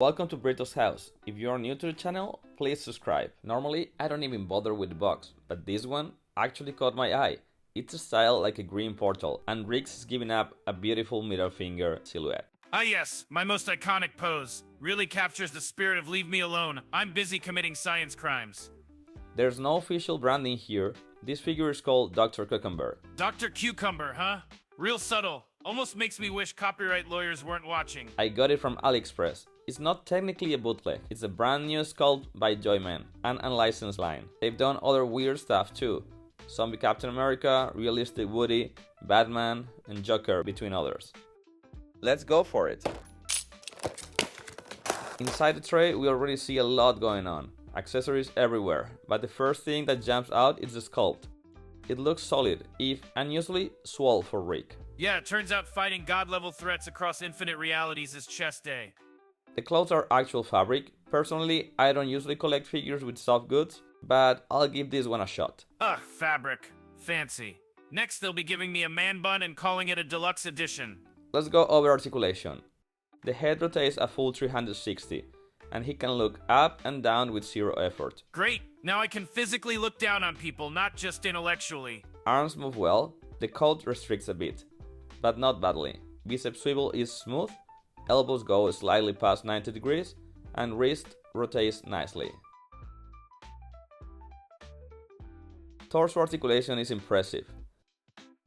Welcome to Brito's house. If you are new to the channel, please subscribe. Normally, I don't even bother with the box, but this one actually caught my eye. It's a style like a green portal, and Rick's is giving up a beautiful middle finger silhouette. Ah yes, my most iconic pose. Really captures the spirit of leave me alone. I'm busy committing science crimes. There's no official branding here. This figure is called Dr. Cucumber. Dr. Cucumber, huh? Real subtle. Almost makes me wish copyright lawyers weren't watching. I got it from AliExpress. It's not technically a bootleg. It's a brand new Sculpt by Joyman, an unlicensed line. They've done other weird stuff too. Zombie Captain America, realistic Woody, Batman, and Joker, between others. Let's go for it. Inside the tray, we already see a lot going on. Accessories everywhere, but the first thing that jumps out is the sculpt. It looks solid, if unusually swole for Rick. Yeah, it turns out fighting god-level threats across infinite realities is chest day. The clothes are actual fabric. Personally, I don't usually collect figures with soft goods, but I'll give this one a shot. Ugh, fabric. Fancy. Next, they'll be giving me a man bun and calling it a deluxe edition. Let's go over articulation. The head rotates a full 360, and he can look up and down with zero effort. Great! Now I can physically look down on people, not just intellectually. Arms move well. The coat restricts a bit, but not badly. Bicep swivel is smooth, elbows go slightly past 90 degrees, and wrist rotates nicely. Torso articulation is impressive.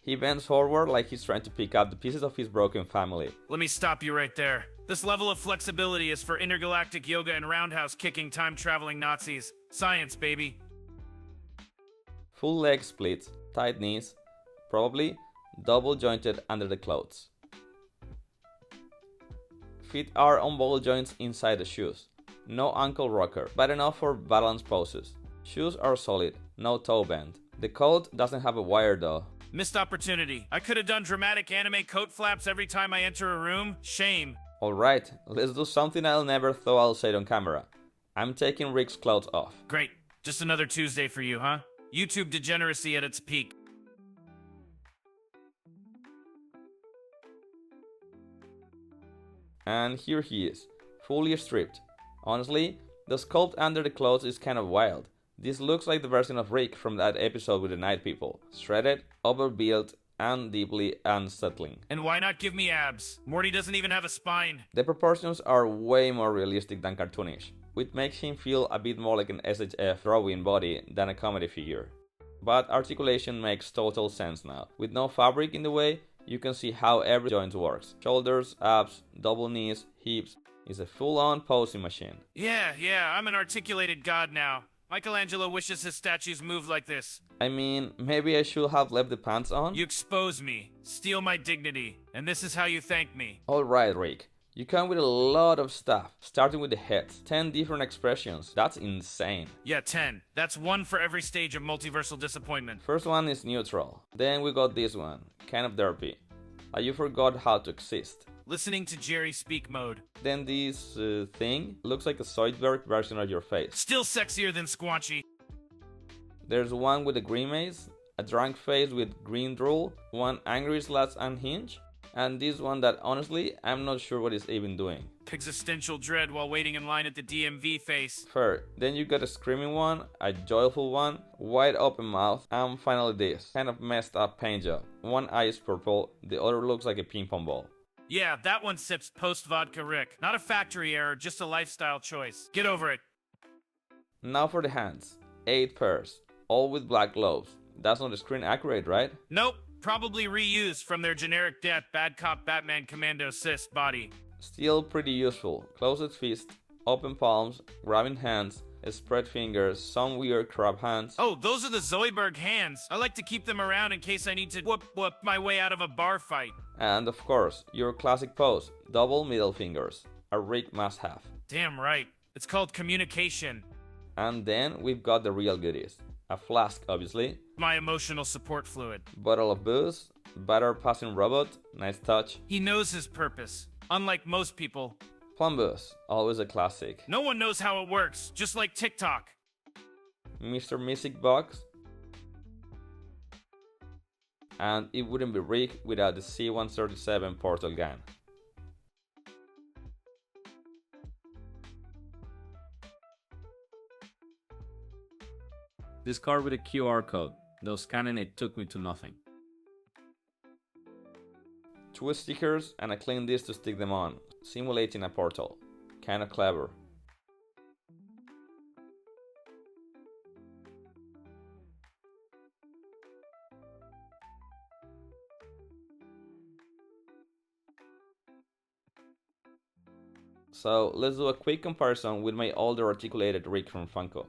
He bends forward like he's trying to pick up the pieces of his broken family. Let me stop you right there. This level of flexibility is for intergalactic yoga and roundhouse kicking time-traveling Nazis. Science, baby. Full leg splits, tight knees, probably double jointed under the clothes. Feet are on ball joints inside the shoes. No ankle rocker, but enough for balance poses. Shoes are solid, no toe bend. The coat doesn't have a wire though. Missed opportunity. I could have done dramatic anime coat flaps every time I enter a room. Shame. Alright, let's do something I'll never thought I'll say on camera. I'm taking Rick's clothes off. Great. Just another Tuesday for you, huh? YouTube degeneracy at its peak. And here he is, fully stripped. Honestly, the sculpt under the clothes is kind of wild. This looks like the version of Rick from that episode with the Night People. Shredded, overbuilt, and deeply unsettling. And why not give me abs? Morty doesn't even have a spine. The proportions are way more realistic than cartoonish, which makes him feel a bit more like an SHF drawing body than a comedy figure. But articulation makes total sense now. With no fabric in the way, you can see how every joint works. Shoulders, abs, double knees, hips. It's a full-on posing machine. Yeah, I'm an articulated god now. Michelangelo wishes his statues moved like this. I mean, maybe I should have left the pants on? You expose me, steal my dignity, and this is how you thank me. Alright, Rick. You come with a lot of stuff, starting with the heads. 10 different expressions. That's insane. Yeah, 10. That's one for every stage of multiversal disappointment. First one is neutral. Then we got this one, kind of derpy. Like you forgot how to exist. Listening to Jerry speak mode. Then this thing looks like a Zoidberg version of your face. Still sexier than Squanchy. There's one with a grimace, a drunk face with green drool, one angry / unhinged, and this one that honestly, I'm not sure what it's even doing. Existential dread while waiting in line at the DMV face. Fair. Then you got a screaming one, a joyful one, wide open mouth, and finally this, kind of messed up paint job. One eye is purple, the other looks like a ping pong ball. Yeah, that one sips post-vodka Rick. Not a factory error, just a lifestyle choice. Get over it. Now for the hands. 8 pairs, all with black gloves. That's not screen accurate, right? Nope, probably reused from their generic death Bad Cop Batman Commando Sis body. Still pretty useful. Closed fist, open palms, grabbing hands, spread fingers, some weird crab hands. Oh, those are the Zoidberg hands. I like to keep them around in case I need to whoop my way out of a bar fight. And of course, your classic pose, double middle fingers. A Rick must have. Damn right. It's called communication. And then we've got the real goodies. A flask, obviously. My emotional support fluid. Bottle of booze. Batter passing robot. Nice touch. He knows his purpose. Unlike most people. Plum booze. Always a classic. No one knows how it works. Just like TikTok. Mr. Mystic box. And it wouldn't be Rick without the C-137 portal gun. This card with a QR code, though scanning it took me to nothing. 2 stickers and a clean disc to stick them on, simulating a portal. Kinda clever. So let's do a quick comparison with my older articulated Rick from Funko.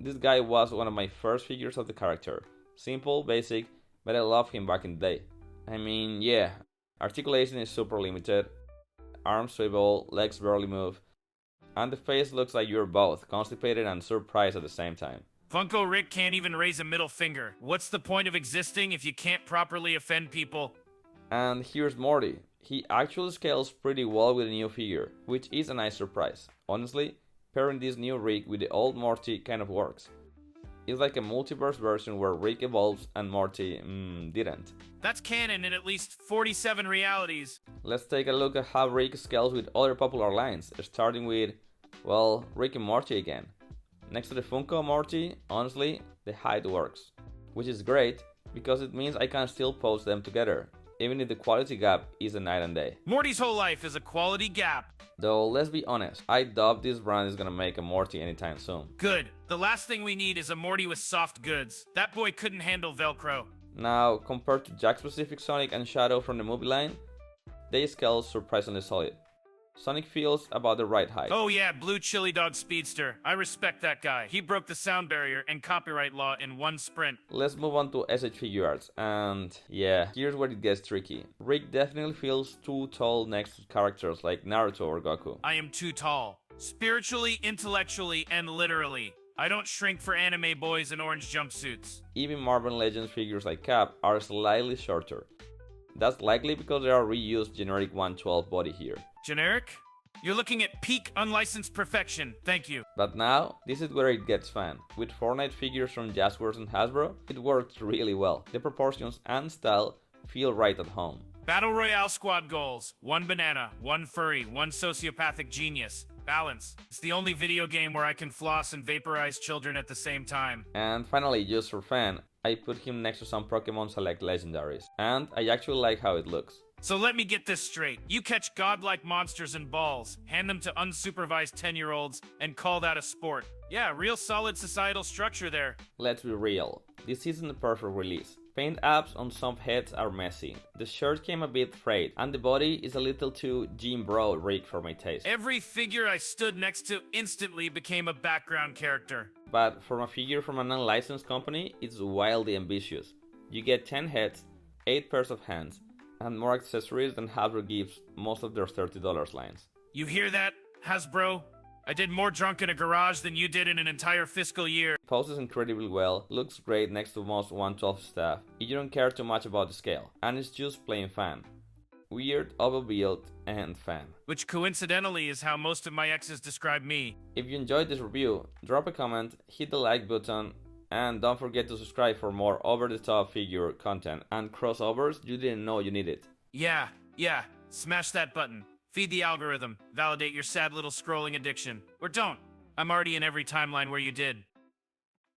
This guy was one of my first figures of the character. Simple, basic, but I loved him back in the day. I mean, yeah, articulation is super limited, arms swivel, legs barely move, and the face looks like you're both constipated and surprised at the same time. Funko Rick can't even raise a middle finger. What's the point of existing if you can't properly offend people? And here's Morty. He actually scales pretty well with the new figure, which is a nice surprise. Honestly, pairing this new Rick with the old Morty kind of works. It's like a multiverse version where Rick evolves and Morty, didn't. That's canon in at least 47 realities. Let's take a look at how Rick scales with other popular lines, starting with, well, Rick and Morty again. Next to the Funko Morty, honestly, the height works. Which is great, because it means I can still pose them together, even if the quality gap is a night and day. Morty's whole life is a quality gap. Though, let's be honest, I doubt this brand is gonna make a Morty anytime soon. Good. The last thing we need is a Morty with soft goods. That boy couldn't handle Velcro. Now, compared to Jack-specific Sonic and Shadow from the movie line, they scale surprisingly solid. Sonic feels about the right height. Oh yeah, Blue Chili Dog Speedster. I respect that guy. He broke the sound barrier and copyright law in one sprint. Let's move on to SHFiguarts, and yeah, here's where it gets tricky. Rick definitely feels too tall next to characters like Naruto or Goku. I am too tall. Spiritually, intellectually, and literally. I don't shrink for anime boys in orange jumpsuits. Even Marvel Legends figures like Cap are slightly shorter. That's likely because they are reused generic 112 body here. Generic? You're looking at peak unlicensed perfection. Thank you. But now, this is where it gets fun. With Fortnite figures from Jazzwares and Hasbro, it works really well. The proportions and style feel right at home. Battle Royale squad goals. 1 banana, 1 furry, 1 sociopathic genius. Balance. It's the only video game where I can floss and vaporize children at the same time. And finally, just for fun, I put him next to some Pokémon Select legendaries. And I actually like how it looks. So let me get this straight. You catch godlike monsters in balls, hand them to unsupervised 10-year-olds, and call that a sport. Yeah, real solid societal structure there. Let's be real. This isn't the perfect release. Paint apps on some heads are messy. The shirt came a bit frayed, and the body is a little too Gym Bro Rick for my taste. Every figure I stood next to instantly became a background character. But for a figure from an unlicensed company, it's wildly ambitious. You get 10 heads, 8 pairs of hands, and more accessories than Hasbro gives most of their $30 lines. You hear that, Hasbro? I did more drunk in a garage than you did in an entire fiscal year. Poses incredibly well, looks great next to most 112 stuff, if you don't care too much about the scale, and it's just plain fun. Weird, overbuilt, and fun. Which coincidentally is how most of my exes describe me. If you enjoyed this review, drop a comment, hit the like button, and don't forget to subscribe for more over-the-top figure content and crossovers you didn't know you needed. Yeah, smash that button. Feed the algorithm. Validate your sad little scrolling addiction. Or don't. I'm already in every timeline where you did.